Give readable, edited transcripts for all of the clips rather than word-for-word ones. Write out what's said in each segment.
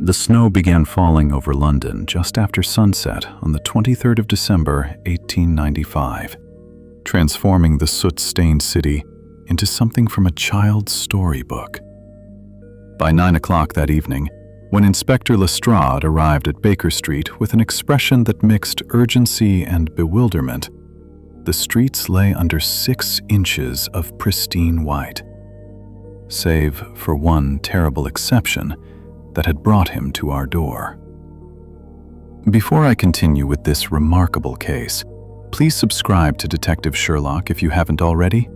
The snow began falling over London just after sunset on the 23rd of December, 1895, transforming the soot-stained city into something from a child's storybook. By 9 o'clock that evening, when Inspector Lestrade arrived at Baker Street with an expression that mixed urgency and bewilderment, the streets lay under 6 inches of pristine white, save for one terrible exception that had brought him to our door. Before I continue with this remarkable case, please subscribe to Detective Sherlock if you haven't already.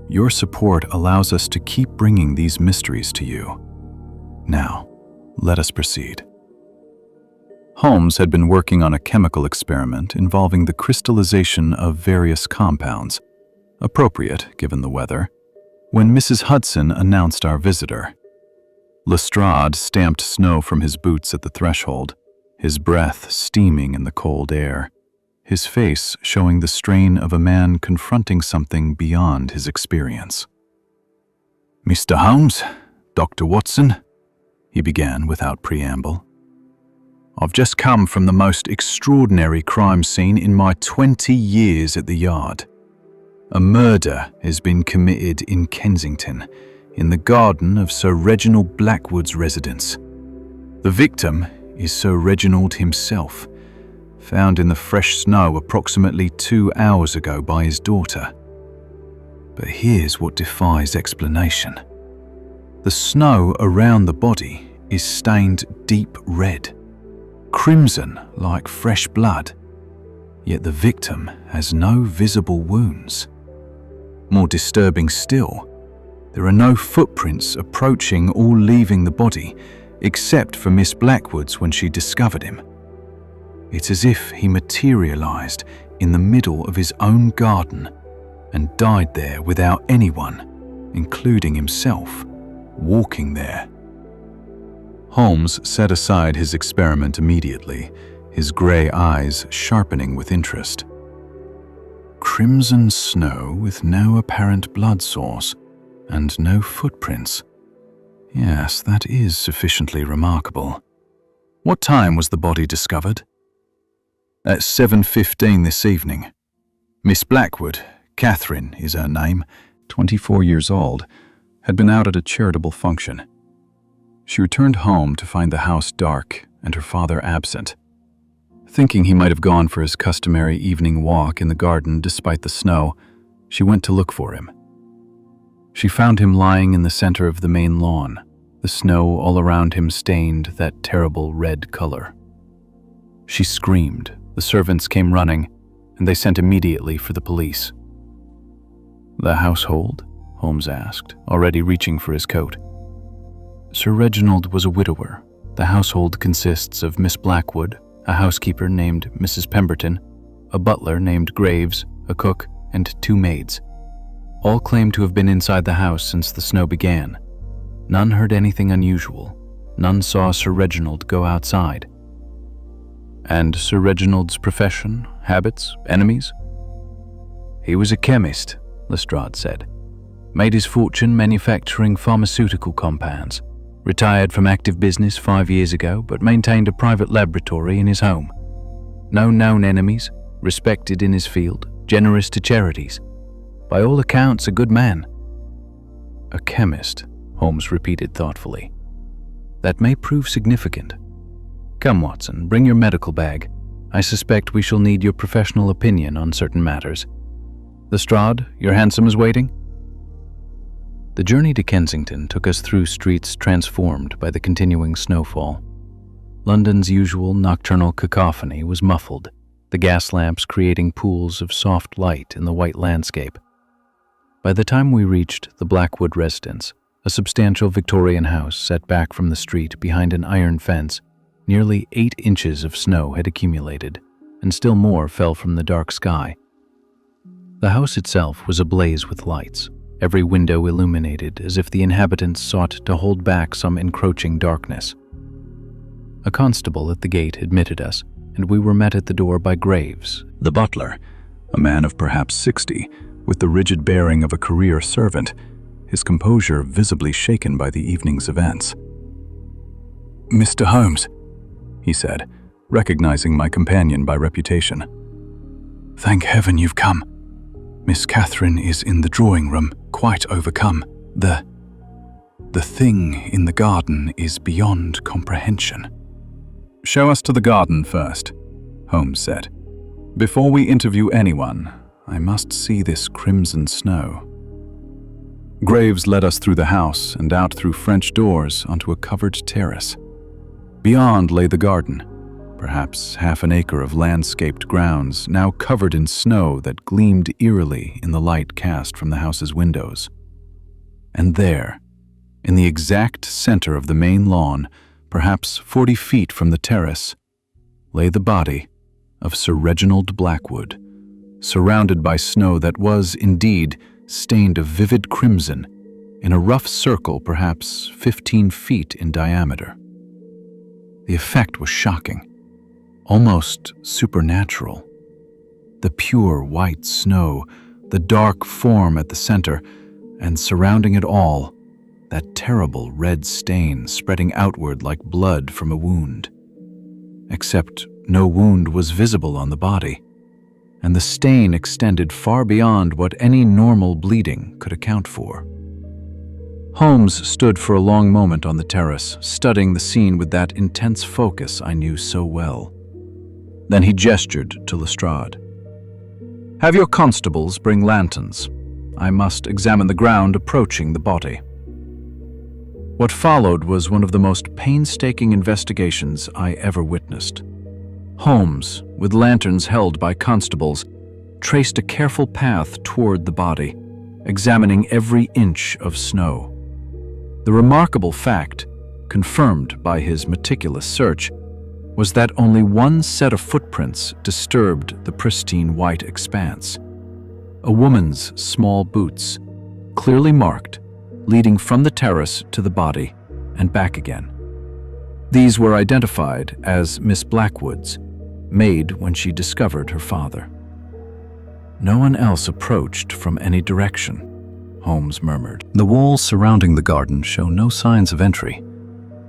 Your support allows us to keep bringing these mysteries to you. Now, let us proceed. Holmes had been working on a chemical experiment involving the crystallization of various compounds, appropriate given the weather, when Mrs. Hudson announced our visitor. Lestrade stamped snow from his boots at the threshold, his breath steaming in the cold air, his face showing the strain of a man confronting something beyond his experience. "Mr. Holmes, Dr. Watson," he began without preamble. "I've just come from the most extraordinary crime scene in my 20 years at the Yard. A murder has been committed in Kensington, in the garden of Sir Reginald Blackwood's residence. The victim is Sir Reginald himself, found in the fresh snow approximately 2 hours ago by his daughter. But here's what defies explanation. The snow around the body is stained deep red, crimson like fresh blood, yet the victim has no visible wounds. More disturbing still, there are no footprints approaching or leaving the body, except for Miss Blackwood's when she discovered him. It's as if he materialized in the middle of his own garden and died there without anyone, including himself, walking there." Holmes set aside his experiment immediately, his gray eyes sharpening with interest. Crimson snow with no apparent blood source and no footprints. Yes, that is sufficiently remarkable. What time was the body discovered? At 7:15 this evening. Miss Blackwood, Catherine is her name, 24 years old, had been out at a charitable function. She returned home to find the house dark and her father absent. Thinking he might have gone for his customary evening walk in the garden despite the snow, she went to look for him. She found him lying in the center of the main lawn, the snow all around him stained that terrible red color. She screamed, the servants came running, and they sent immediately for the police. "The household?" Holmes asked, already reaching for his coat. Sir Reginald was a widower. The household consists of Miss Blackwood, a housekeeper named Mrs. Pemberton, a butler named Graves, a cook, and 2 maids. All claim to have been inside the house since the snow began. None heard anything unusual. None saw Sir Reginald go outside. And Sir Reginald's profession, habits, enemies? "He was a chemist," Lestrade said. "Made his fortune manufacturing pharmaceutical compounds. Retired from active business 5 years ago, but maintained a private laboratory in his home. No known enemies, respected in his field, generous to charities. By all accounts, a good man." "A chemist," Holmes repeated thoughtfully. "That may prove significant. Come, Watson, bring your medical bag. I suspect we shall need your professional opinion on certain matters. Lestrade, your hansom is waiting." The journey to Kensington took us through streets transformed by the continuing snowfall. London's usual nocturnal cacophony was muffled, the gas lamps creating pools of soft light in the white landscape. By the time we reached the Blackwood residence, a substantial Victorian house set back from the street behind an iron fence, nearly 8 inches of snow had accumulated, and still more fell from the dark sky. The house itself was ablaze with lights, every window illuminated as if the inhabitants sought to hold back some encroaching darkness. A constable at the gate admitted us, and we were met at the door by Graves, the butler, a man of perhaps 60, with the rigid bearing of a career servant, his composure visibly shaken by the evening's events. "Mr. Holmes," he said, recognizing my companion by reputation. "Thank heaven you've come. Miss Catherine is in the drawing room, quite overcome. The thing in the garden is beyond comprehension." "Show us to the garden first," Holmes said. "Before we interview anyone, I must see this crimson snow." Graves led us through the house and out through French doors onto a covered terrace. Beyond lay the garden, perhaps half an acre of landscaped grounds now covered in snow that gleamed eerily in the light cast from the house's windows. And there, in the exact center of the main lawn, perhaps 40 feet from the terrace, lay the body of Sir Reginald Blackwood, surrounded by snow that was, indeed, stained a vivid crimson in a rough circle perhaps 15 feet in diameter. The effect was shocking, almost supernatural. The pure white snow, the dark form at the center, and surrounding it all, that terrible red stain spreading outward like blood from a wound. Except no wound was visible on the body, and the stain extended far beyond what any normal bleeding could account for. Holmes stood for a long moment on the terrace, studying the scene with that intense focus I knew so well. Then he gestured to Lestrade. "Have your constables bring lanterns. I must examine the ground approaching the body." What followed was one of the most painstaking investigations I ever witnessed. Holmes, with lanterns held by constables, traced a careful path toward the body, examining every inch of snow. The remarkable fact, confirmed by his meticulous search, was that only one set of footprints disturbed the pristine white expanse. A woman's small boots, clearly marked, leading from the terrace to the body and back again. These were identified as Miss Blackwood's, made when she discovered her father. "No one else approached from any direction," Holmes murmured. "The walls surrounding the garden show no signs of entry.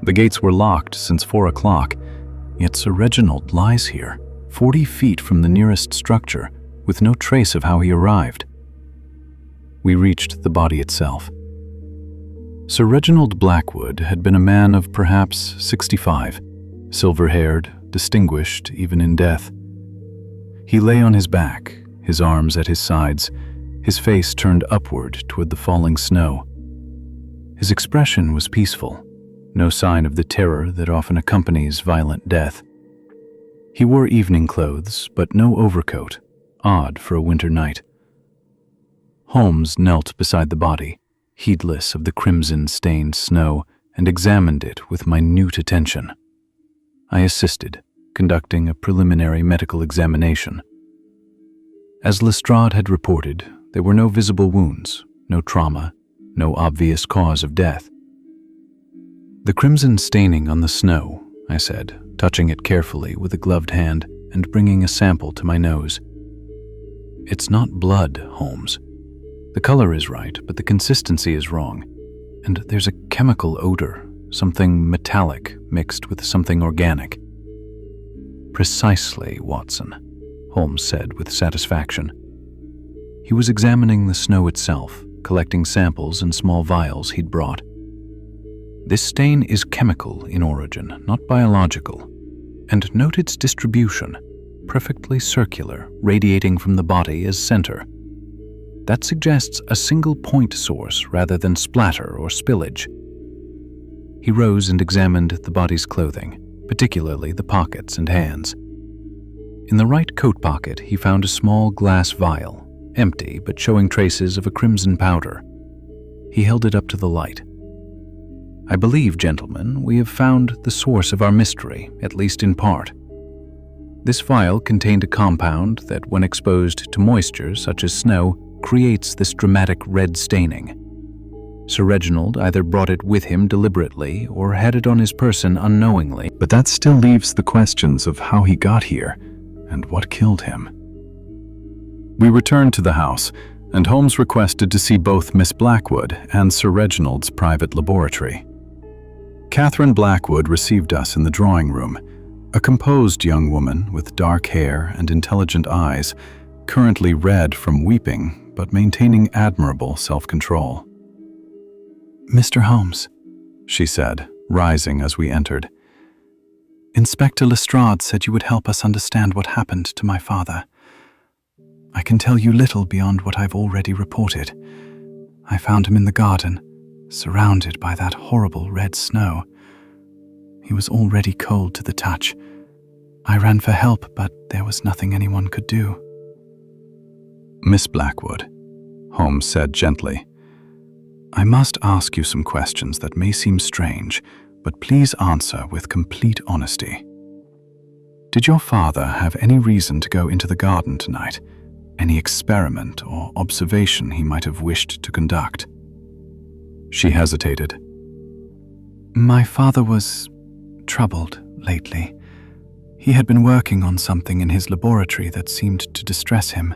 The gates were locked since 4 o'clock, yet Sir Reginald lies here, 40 feet from the nearest structure, with no trace of how he arrived." We reached the body itself. Sir Reginald Blackwood had been a man of perhaps 65, silver-haired, distinguished even in death. He lay on his back, his arms at his sides, his face turned upward toward the falling snow. His expression was peaceful, no sign of the terror that often accompanies violent death. He wore evening clothes, but no overcoat, odd for a winter night. Holmes knelt beside the body, heedless of the crimson-stained snow, and examined it with minute attention. I assisted, conducting a preliminary medical examination. As Lestrade had reported, there were no visible wounds, no trauma, no obvious cause of death. "The crimson staining on the snow," I said, touching it carefully with a gloved hand and bringing a sample to my nose. "It's not blood, Holmes. The color is right, but the consistency is wrong. And there's a chemical odor, something metallic mixed with something organic." "Precisely, Watson," Holmes said with satisfaction. He was examining the snow itself, collecting samples in small vials he'd brought. "This stain is chemical in origin, not biological. And note its distribution, perfectly circular, radiating from the body as center. That suggests a single point source rather than splatter or spillage." He rose and examined the body's clothing, particularly the pockets and hands. In the right coat pocket, he found a small glass vial, empty but showing traces of a crimson powder. He held it up to the light. "I believe, gentlemen, we have found the source of our mystery, at least in part. This vial contained a compound that, when exposed to moisture such as snow, creates this dramatic red staining. Sir Reginald either brought it with him deliberately or had it on his person unknowingly, but that still leaves the questions of how he got here and what killed him." We returned to the house, and Holmes requested to see both Miss Blackwood and Sir Reginald's private laboratory. Catherine Blackwood received us in the drawing room, a composed young woman with dark hair and intelligent eyes, currently red from weeping, but maintaining admirable self-control. "Mr. Holmes," she said, rising as we entered. "Inspector Lestrade said you would help us understand what happened to my father. I can tell you little beyond what I've already reported. I found him in the garden, surrounded by that horrible red snow. He was already cold to the touch. I ran for help, but there was nothing anyone could do." "Miss Blackwood," Holmes said gently, "I must ask you some questions that may seem strange, but please answer with complete honesty. Did your father have any reason to go into the garden tonight? Any experiment or observation he might have wished to conduct?" She hesitated. "My father was troubled lately. He had been working on something in his laboratory that seemed to distress him.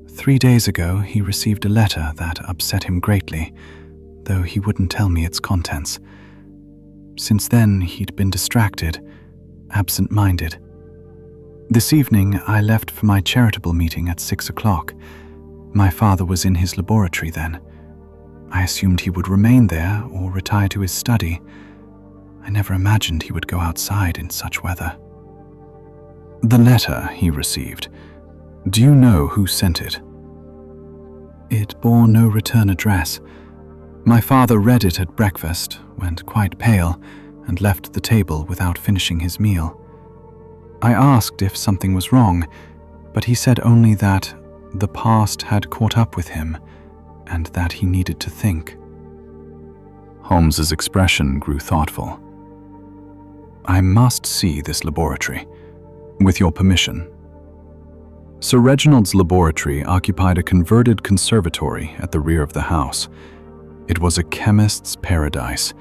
3 days ago, he received a letter that upset him greatly, though he wouldn't tell me its contents. Since then, he'd been distracted, absent-minded. This evening, I left for my charitable meeting at 6 o'clock. My father was in his laboratory then. I assumed he would remain there or retire to his study. I never imagined he would go outside in such weather." "The letter he received, do you know who sent it?" "It bore no return address. My father read it at breakfast, went quite pale, and left the table without finishing his meal. I asked if something was wrong, but he said only that the past had caught up with him and that he needed to think." Holmes's expression grew thoughtful. "I must see this laboratory, with your permission." Sir Reginald's laboratory occupied a converted conservatory at the rear of the house. It was a chemist's paradise.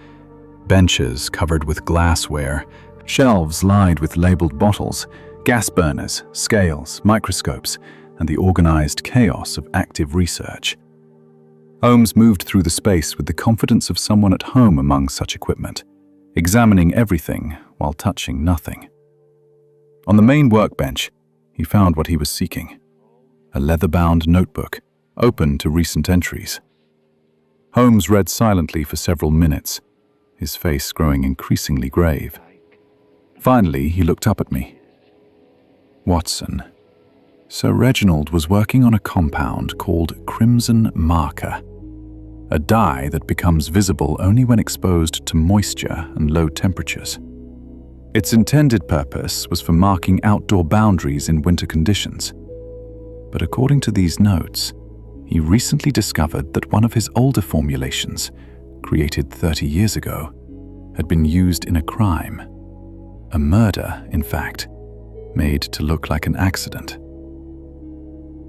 Benches covered with glassware, shelves lined with labeled bottles, gas burners, scales, microscopes, and the organized chaos of active research. Holmes moved through the space with the confidence of someone at home among such equipment, examining everything while touching nothing. On the main workbench, he found what he was seeking: a leather-bound notebook, open to recent entries. Holmes read silently for several minutes, his face growing increasingly grave. Finally, he looked up at me. "Watson, Sir Reginald was working on a compound called crimson marker, a dye that becomes visible only when exposed to moisture and low temperatures. Its intended purpose was for marking outdoor boundaries in winter conditions. But according to these notes, he recently discovered that one of his older formulations, created 30 years ago, had been used in a crime. A murder, in fact, made to look like an accident."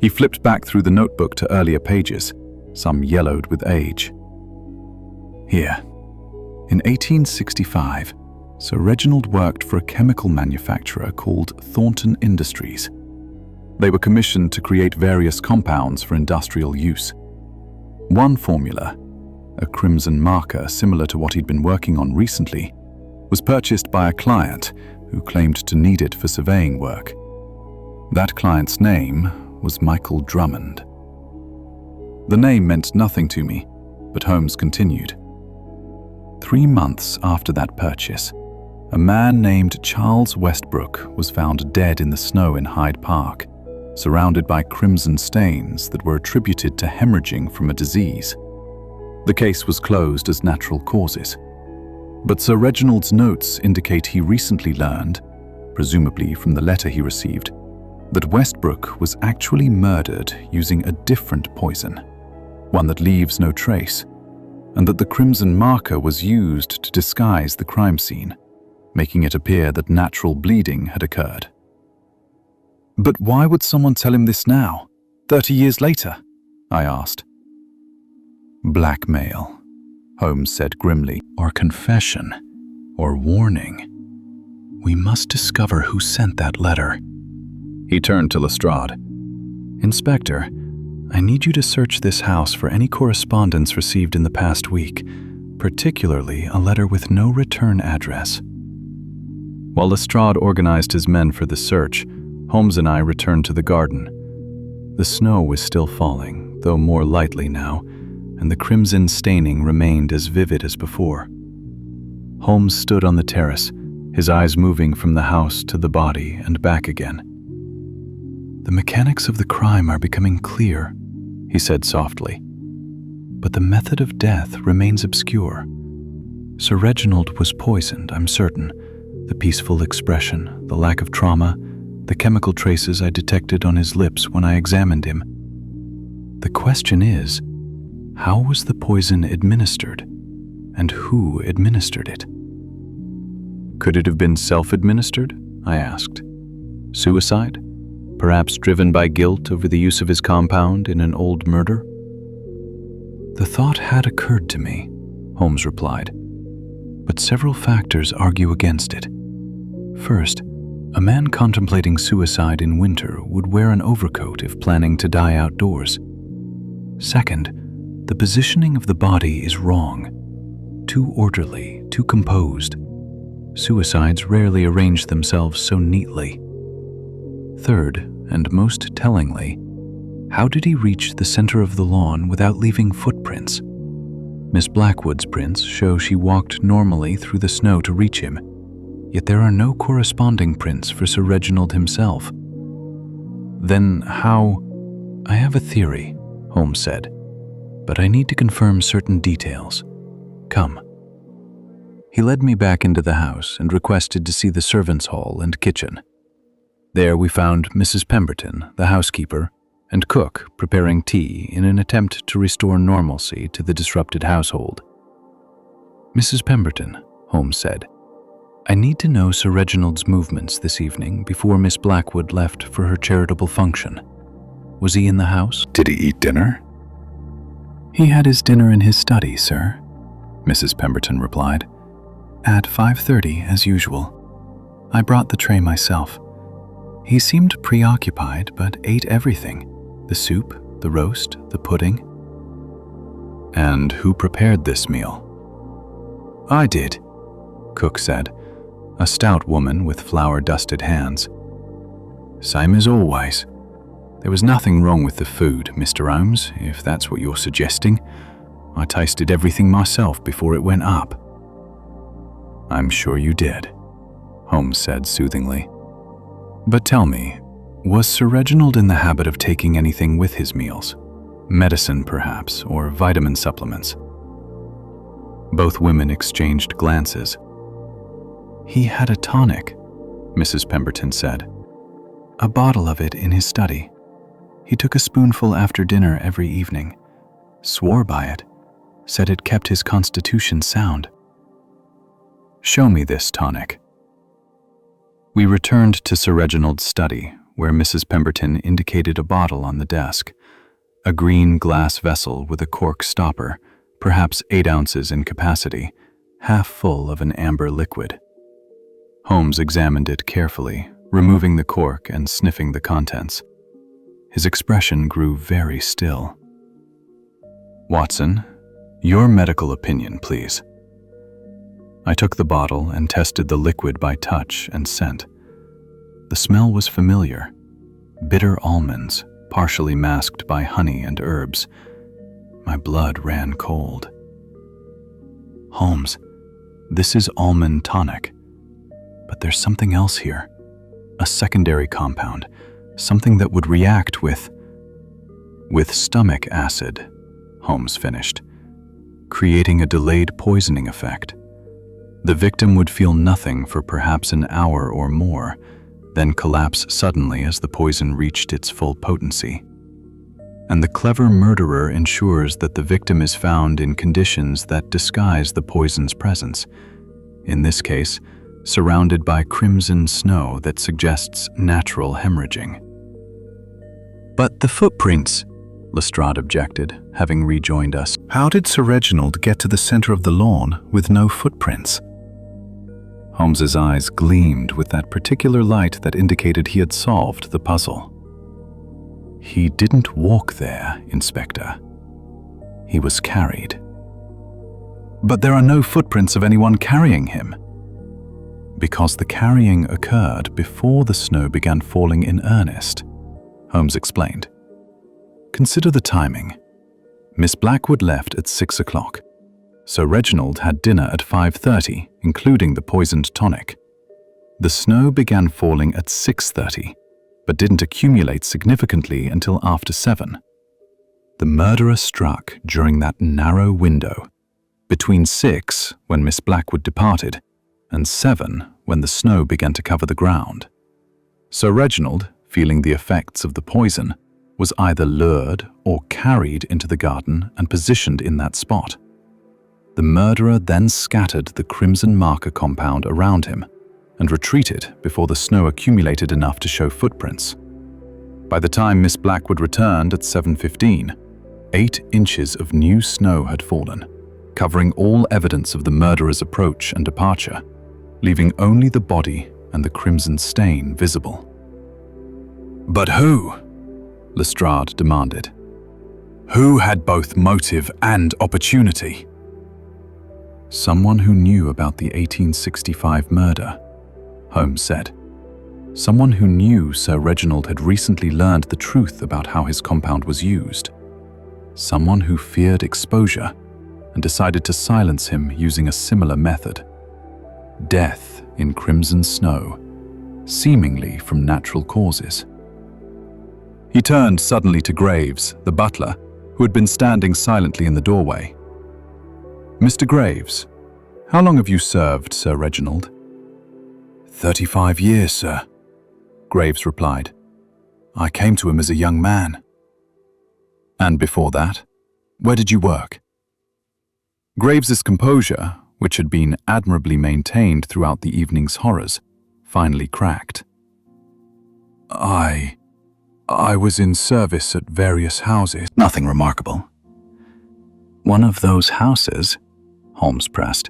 He flipped back through the notebook to earlier pages, some yellowed with age. "Here. In 1865, Sir Reginald worked for a chemical manufacturer called Thornton Industries. They were commissioned to create various compounds for industrial use. One formula, a crimson marker similar to what he'd been working on recently, was purchased by a client who claimed to need it for surveying work. That client's name was Michael Drummond." The name meant nothing to me, but Holmes continued. 3 months after that purchase, a man named Charles Westbrook was found dead in the snow in Hyde Park, surrounded by crimson stains that were attributed to hemorrhaging from a disease. The case was closed as natural causes. But Sir Reginald's notes indicate he recently learned, presumably from the letter he received, that Westbrook was actually murdered using a different poison, one that leaves no trace, and that the crimson marker was used to disguise the crime scene, making it appear that natural bleeding had occurred. "But why would someone tell him this now, 30 years later?" I asked. "Blackmail," Holmes said grimly, "or confession, or warning. We must discover who sent that letter." He turned to Lestrade. "Inspector, I need you to search this house for any correspondence received in the past week, particularly a letter with no return address. While Lestrade organized his men for the search, Holmes and I returned to the garden. The snow was still falling, though more lightly now, and the crimson staining remained as vivid as before. Holmes stood on the terrace, his eyes moving from the house to the body and back again. "The mechanics of the crime are becoming clear," he said softly. "But the method of death remains obscure. Sir Reginald was poisoned, I'm certain. The peaceful expression, the lack of trauma, the chemical traces I detected on his lips when I examined him. The question is, how was the poison administered, and who administered it?" "Could it have been self-administered?" I asked. "Suicide? Perhaps driven by guilt over the use of his compound in an old murder?" "The thought had occurred to me," Holmes replied, "but several factors argue against it. First, a man contemplating suicide in winter would wear an overcoat if planning to die outdoors. Second, the positioning of the body is wrong. Too orderly, too composed. Suicides rarely arrange themselves so neatly. Third, and most tellingly, how did he reach the center of the lawn without leaving footprints? Miss Blackwood's prints show she walked normally through the snow to reach him, yet there are no corresponding prints for Sir Reginald himself. Then how— "I have a theory," Holmes said, "but I need to confirm certain details. Come." He led me back into the house and requested to see the servants' hall and kitchen. There we found Mrs. Pemberton, the housekeeper, and cook preparing tea in an attempt to restore normalcy to the disrupted household. "Mrs. Pemberton," Holmes said, "I need to know Sir Reginald's movements this evening before Miss Blackwood left for her charitable function. Was he in the house?" Did he eat dinner? "He had his dinner in his study, sir," Mrs. Pemberton replied. "At 5:30, as usual. I brought the tray myself. He seemed preoccupied, but ate everything. The soup, the roast, the pudding." "And who prepared this meal?" "I did," Cook said, a stout woman with flour-dusted hands. "Same as always. There was nothing wrong with the food, Mr. Holmes, if that's what you're suggesting. I tasted everything myself before it went up." "I'm sure you did," Holmes said soothingly. "But tell me, was Sir Reginald in the habit of taking anything with his meals? Medicine, perhaps, or vitamin supplements?" Both women exchanged glances. "He had a tonic," Mrs. Pemberton said. "A bottle of it in his study. He took a spoonful after dinner every evening. Swore by it. Said it kept his constitution sound." "Show me this tonic." We returned to Sir Reginald's study, where Mrs. Pemberton indicated a bottle on the desk, a green glass vessel with a cork stopper, perhaps 8 ounces in capacity, half full of an amber liquid. Holmes examined it carefully, removing the cork and sniffing the contents. His expression grew very still. "Watson, your medical opinion, please." I took the bottle and tested the liquid by touch and scent. The smell was familiar. Bitter almonds, partially masked by honey and herbs. My blood ran cold. "Holmes, this is almond tonic. But there's something else here. A secondary compound. Something that would react with stomach acid," Holmes finished, "creating a delayed poisoning effect. The victim would feel nothing for perhaps an hour or more, then collapse suddenly as the poison reached its full potency. And the clever murderer ensures that the victim is found in conditions that disguise the poison's presence, in this case, surrounded by crimson snow that suggests natural hemorrhaging." "But the footprints," Lestrade objected, having rejoined us. "How did Sir Reginald get to the center of the lawn with no footprints?" Holmes's eyes gleamed with that particular light that indicated he had solved the puzzle. "He didn't walk there, Inspector. He was carried." But there are no footprints of anyone carrying him. Because the carrying occurred before the snow began falling in earnest, Holmes explained. Consider the timing. Miss Blackwood left at 6 o'clock. Sir Reginald had dinner at 5:30, including the poisoned tonic. The snow began falling at 6:30, but didn't accumulate significantly until after 7. The murderer struck during that narrow window, between 6, when Miss Blackwood departed, and 7, when the snow began to cover the ground. Sir Reginald, feeling the effects of the poison, was either lured or carried into the garden and positioned in that spot. The murderer then scattered the crimson marker compound around him and retreated before the snow accumulated enough to show footprints. By the time Miss Blackwood returned at 7:15, 8 inches of new snow had fallen, covering all evidence of the murderer's approach and departure, leaving only the body and the crimson stain visible. "But who?" Lestrade demanded. "Who had both motive and opportunity?" "Someone who knew about the 1865 murder," Holmes said. "Someone who knew Sir Reginald had recently learned the truth about how his compound was used. Someone who feared exposure and decided to silence him using a similar method. Death in crimson snow, seemingly from natural causes." He turned suddenly to Graves, the butler, who had been standing silently in the doorway. "Mr. Graves, how long have you served Sir Reginald?" 35 years, sir," Graves replied. "I came to him as a young man." "And before that, where did you work?" Graves's composure, which had been admirably maintained throughout the evening's horrors, finally cracked. I was in service at various houses." "Nothing remarkable." "One of those houses," Holmes pressed,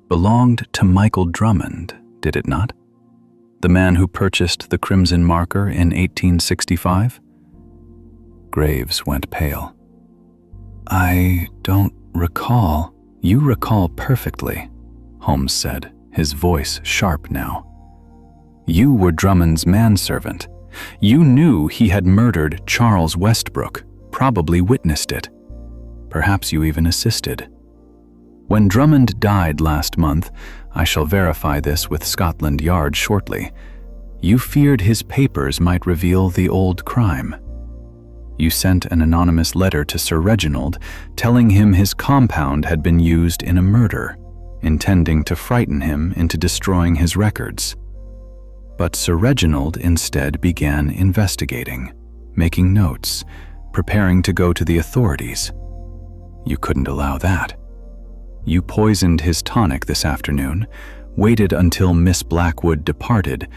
"belonged to Michael Drummond, did it not? The man who purchased the crimson marker in 1865? Graves went pale. "I don't recall." "You recall perfectly," Holmes said, his voice sharp now. "You were Drummond's manservant. You knew he had murdered Charles Westbrook, probably witnessed it. Perhaps you even assisted. When Drummond died last month, I shall verify this with Scotland Yard shortly, you feared his papers might reveal the old crime. You sent an anonymous letter to Sir Reginald telling him his compound had been used in a murder, intending to frighten him into destroying his records. But Sir Reginald instead began investigating, making notes, preparing to go to the authorities. You couldn't allow that. You poisoned his tonic this afternoon, waited until Miss Blackwood departed,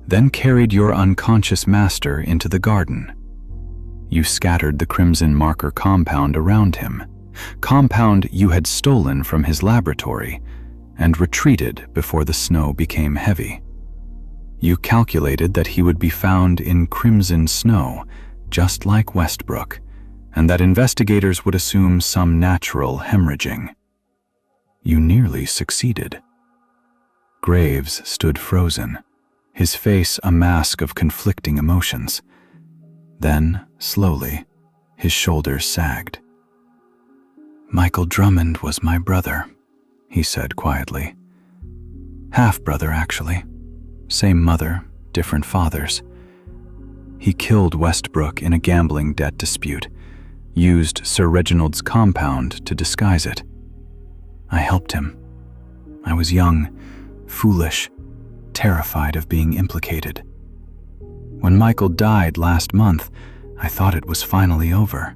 then carried your unconscious master into the garden. You scattered the crimson marker compound around him, compound you had stolen from his laboratory, and retreated before the snow became heavy. You calculated that he would be found in crimson snow, just like Westbrook, and that investigators would assume some natural hemorrhaging. You nearly succeeded." Graves stood frozen, his face a mask of conflicting emotions. Then, slowly, his shoulders sagged. "Michael Drummond was my brother," he said quietly. "Half-brother, actually. Same mother, different fathers. He killed Westbrook in a gambling debt dispute, used Sir Reginald's compound to disguise it. I helped him. I was young, foolish, terrified of being implicated. When Michael died last month, I thought it was finally over.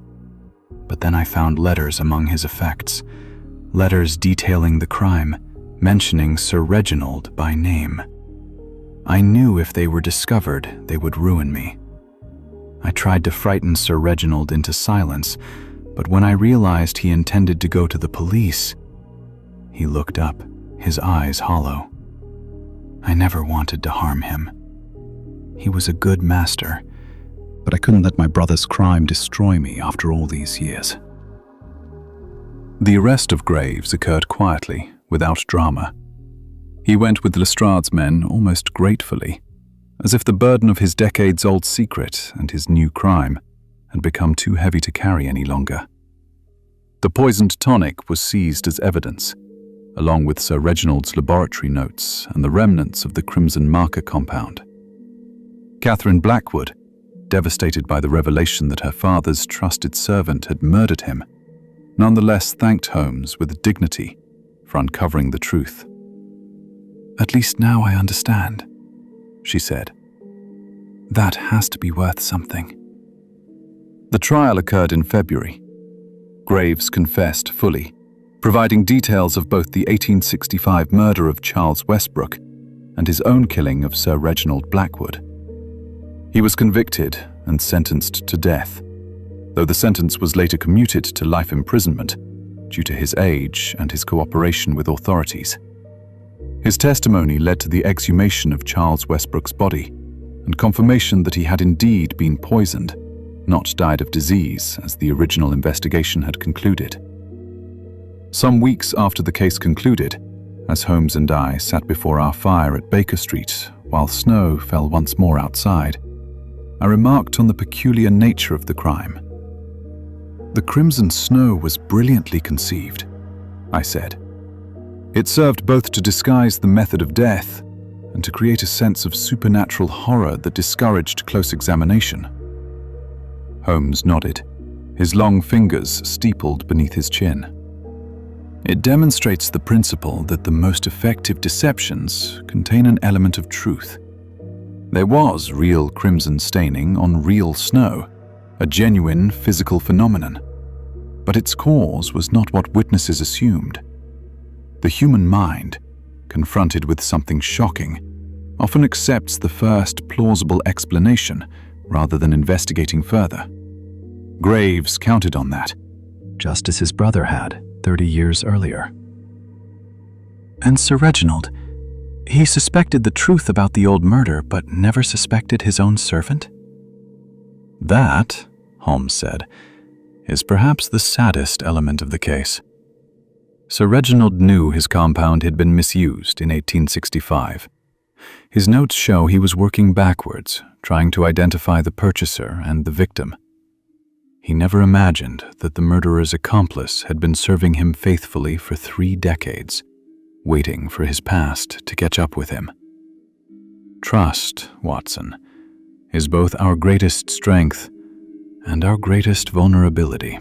But then I found letters among his effects, letters detailing the crime, mentioning Sir Reginald by name. I knew if they were discovered, they would ruin me. I tried to frighten Sir Reginald into silence, but when I realized he intended to go to the police, he looked up, his eyes hollow. I never wanted to harm him. He was a good master, but I couldn't let my brother's crime destroy me after all these years." The arrest of Graves occurred quietly, without drama. He went with Lestrade's men almost gratefully, as if the burden of his decades-old secret and his new crime had become too heavy to carry any longer. The poisoned tonic was seized as evidence, along with Sir Reginald's laboratory notes and the remnants of the crimson marker compound. Catherine Blackwood, devastated by the revelation that her father's trusted servant had murdered him, nonetheless thanked Holmes with dignity for uncovering the truth. "At least now I understand," she said. "That has to be worth something." The trial occurred in February. Graves confessed fully, providing details of both the 1865 murder of Charles Westbrook and his own killing of Sir Reginald Blackwood. He was convicted and sentenced to death, though the sentence was later commuted to life imprisonment due to his age and his cooperation with authorities. His testimony led to the exhumation of Charles Westbrook's body and confirmation that he had indeed been poisoned, not died of disease as the original investigation had concluded. Some weeks after the case concluded, as Holmes and I sat before our fire at Baker Street while snow fell once more outside, I remarked on the peculiar nature of the crime. "The crimson snow was brilliantly conceived," I said. "It served both to disguise the method of death and to create a sense of supernatural horror that discouraged close examination." Holmes nodded, his long fingers steepled beneath his chin. "It demonstrates the principle that the most effective deceptions contain an element of truth. There was real crimson staining on real snow, a genuine physical phenomenon. But its cause was not what witnesses assumed. The human mind, confronted with something shocking, often accepts the first plausible explanation rather than investigating further. Graves counted on that, just as his brother had 30 years earlier. And Sir Reginald, he suspected the truth about the old murder, but never suspected his own servant? That, Holmes said, is perhaps the saddest element of the case. Sir Reginald knew his compound had been misused in 1865. His notes show he was working backwards, trying to identify the purchaser and the victim. He never imagined that the murderer's accomplice had been serving him faithfully for 3 decades, waiting for his past to catch up with him. Trust, Watson, is both our greatest strength and our greatest vulnerability.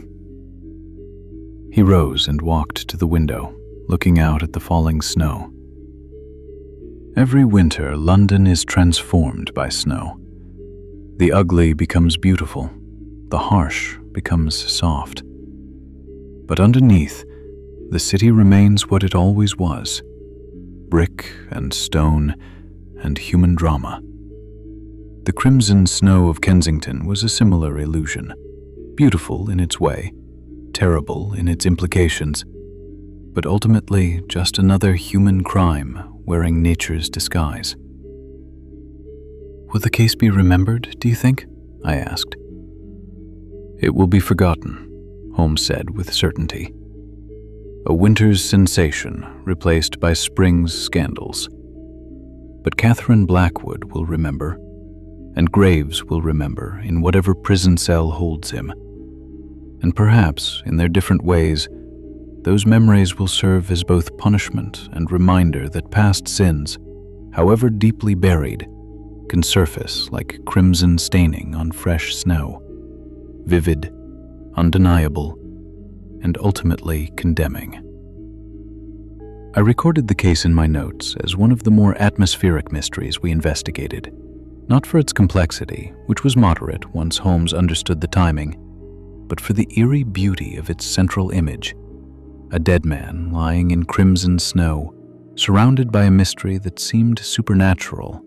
He rose and walked to the window, looking out at the falling snow. Every winter, London is transformed by snow. The ugly becomes beautiful, the harsh becomes soft. But underneath, the city remains what it always was: brick and stone and human drama. The crimson snow of Kensington was a similar illusion, beautiful in its way, terrible in its implications, but ultimately just another human crime wearing nature's disguise. "Will the case be remembered, do you think?" I asked. "It will be forgotten," Holmes said with certainty. "A winter's sensation replaced by spring's scandals. But Catherine Blackwood will remember, and Graves will remember in whatever prison cell holds him. And perhaps, in their different ways, those memories will serve as both punishment and reminder that past sins, however deeply buried, can surface like crimson staining on fresh snow, vivid, undeniable, and ultimately condemning." I recorded the case in my notes as one of the more atmospheric mysteries we investigated, not for its complexity, which was moderate once Holmes understood the timing, but for the eerie beauty of its central image: a dead man lying in crimson snow, surrounded by a mystery that seemed supernatural,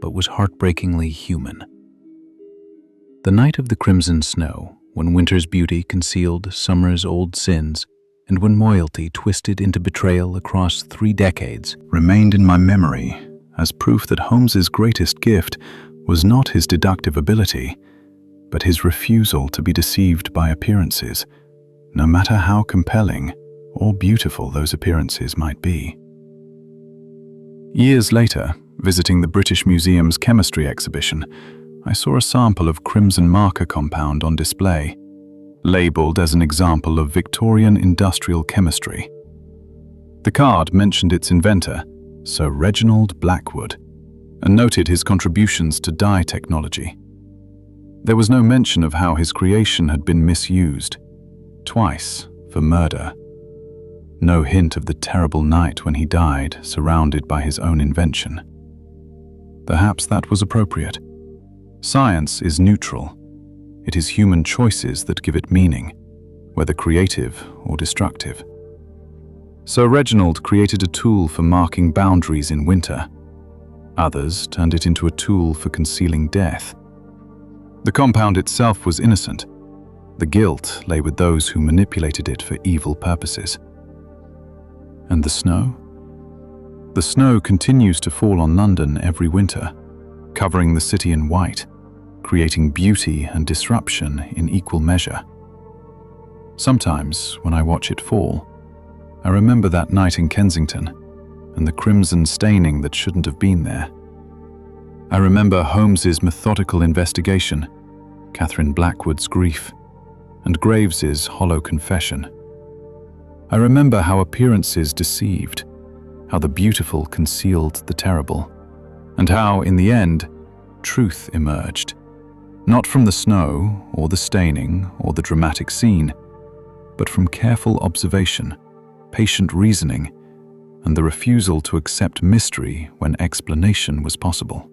but was heartbreakingly human. The night of the crimson snow, when winter's beauty concealed summer's old sins, and when loyalty twisted into betrayal across 3 decades, remained in my memory as proof that Holmes's greatest gift was not his deductive ability, but his refusal to be deceived by appearances, no matter how compelling or beautiful those appearances might be. Years later, visiting the British Museum's chemistry exhibition, I saw a sample of crimson marker compound on display, labelled as an example of Victorian industrial chemistry. The card mentioned its inventor, Sir Reginald Blackwood, and noted his contributions to dye technology. There was no mention of how his creation had been misused, twice for murder. No hint of the terrible night when he died, surrounded by his own invention. Perhaps that was appropriate. Science is neutral. It is human choices that give it meaning, whether creative or destructive. Sir Reginald created a tool for marking boundaries in winter. Others turned it into a tool for concealing death. The compound itself was innocent. The guilt lay with those who manipulated it for evil purposes. And the snow? The snow continues to fall on London every winter, covering the city in white, creating beauty and disruption in equal measure. Sometimes, when I watch it fall, I remember that night in Kensington and the crimson staining that shouldn't have been there. I remember Holmes's methodical investigation, Catherine Blackwood's grief, and Graves's hollow confession. I remember how appearances deceived, how the beautiful concealed the terrible, and how, in the end, truth emerged, not from the snow or the staining or the dramatic scene, but from careful observation, patient reasoning, and the refusal to accept mystery when explanation was possible.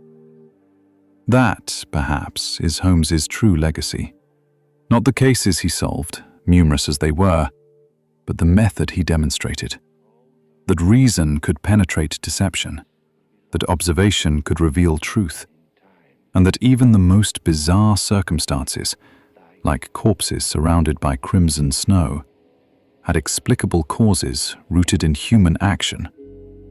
That, perhaps, is Holmes's true legacy. Not the cases he solved, numerous as they were, but the method he demonstrated. That reason could penetrate deception, that observation could reveal truth, and that even the most bizarre circumstances, like corpses surrounded by crimson snow, had explicable causes rooted in human action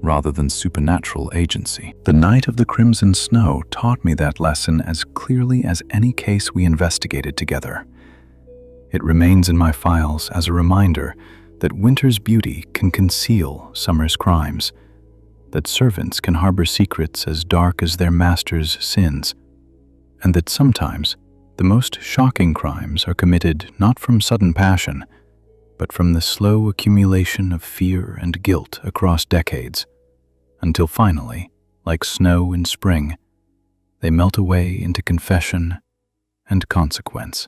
rather than supernatural agency. The night of the crimson snow taught me that lesson as clearly as any case we investigated together. It remains in my files as a reminder that winter's beauty can conceal summer's crimes, that servants can harbor secrets as dark as their master's sins, and that sometimes the most shocking crimes are committed not from sudden passion, but from the slow accumulation of fear and guilt across decades, until finally, like snow in spring, they melt away into confession and consequence.